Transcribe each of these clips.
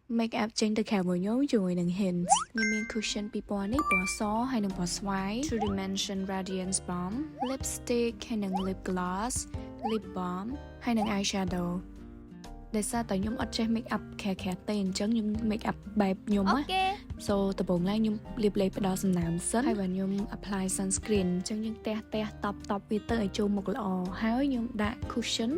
make up ចេញទៅខាងមួយខ្ញុំជាមួយនឹង hints ខ្ញុំមាន cushion ពីពណ៌នេះពណ៌សហើយនិងពណ៌ស្វាយ True Dimension Radiance Balm lipstick ហើយនិង lip gloss lip balm ហើយនិង eyeshadow ដែលសារតែខ្ញុំអត់ចេះ make up ខែទេអញ្ចឹងខ្ញុំ make up បែបខ្ញុំណា so ដំបូងឡើងខ្ញុំលាបលេខផ្ដល់សំណើមសិនហើយបើខ្ញុំ apply sunscreen អញ្ចឹងយើងតេះតបវាទៅឲ្យចូលមុខល្អហើយខ្ញុំដាក់ cushion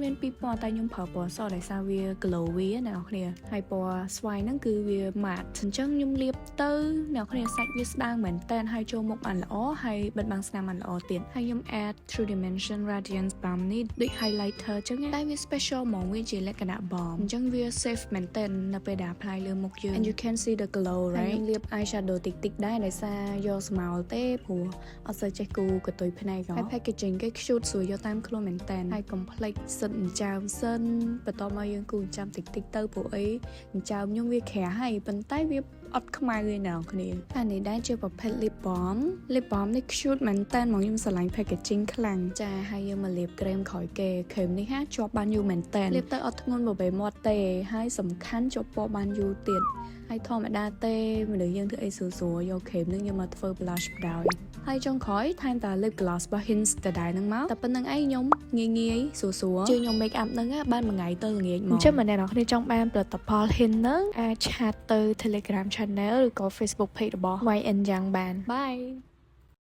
មានពីរពណ៌តែខ្ញុំប្រើពណ៌សដោយសារវា glow វាអ្នកនរគ្នាហើយពណ៌ស្វាយហ្នឹងគឺវា matte អញ្ចឹងខ្ញុំលាបទៅអ្នកនរគ្នាសាច់វាស្ដើងមែនតើហើយចូលមុខបានល្អហើយបិទបាំងស្នាមបានល្អទៀតហើយខ្ញុំ add True Dimension Radiance Balm នេះដូច highlighter អញ្ចឹងតែវា special ហ្មងវាជាលក្ខណៈ balm អញ្ចឹងវា safe មែនតើនៅពេលដែល apply លើមុខយើង and you can see the glow right ខ្ញុំលាប eyeshadow តិចដែរដោយសារយកស្មៅទេព្រោះអត់សូវចេះគូកតុយភ្នែកហើយ packaging គេ cute ស្រួលយកតាមខ្លួនមែនតើហើយកុំភ្លេចសិតអញ្ចើមសិនបន្ទាប់មកយើងគូអញ្ចើមតិចទៅព្រោះអីអញ្ចើមខ្ញុំវាក្រាស់ហើយប៉ុន្តែវាអត់ខ្មៅទេណាគ្នាហើយនេះដែរជាប្រភេទ lip balm នេះ cute មែនតើមកខ្ញុំស្រឡាញ់ packaging ខ្លាំងចាហើយយើងមកលាបក្រែមក្រោយគេក្រែមនេះហាជាប់បានយូរមែនតើលាបទៅអត់ធ្ងន់បបេមាត់ទេហើយសំខាន់ជាប់ពណ៌បានយូរទៀតហើយធម្មតាទេមនុស្សយើងធ្វើអីស្រួលយកក្រែមនឹងយកមកធ្វើ blush បដ ாய் ហើយចុងក្រោយថែមតា lip gloss របស់ Hints ដដែលហ្នឹងមកតែប៉ុណ្្នឹងឯងខ្ញុំងាយស្រួលជឿខ្ញុំ make up ហ្នឹងបានមួយថ្ងៃទៅល្ងាចមកអញ្ចឹងបើអ្នកនរគ្នាចង់បានផលិតផល Hint ហ្នឹងអាចឆាតទៅ Telegram channel ឬក៏ Facebook page របស់ YN Yang បាន Bye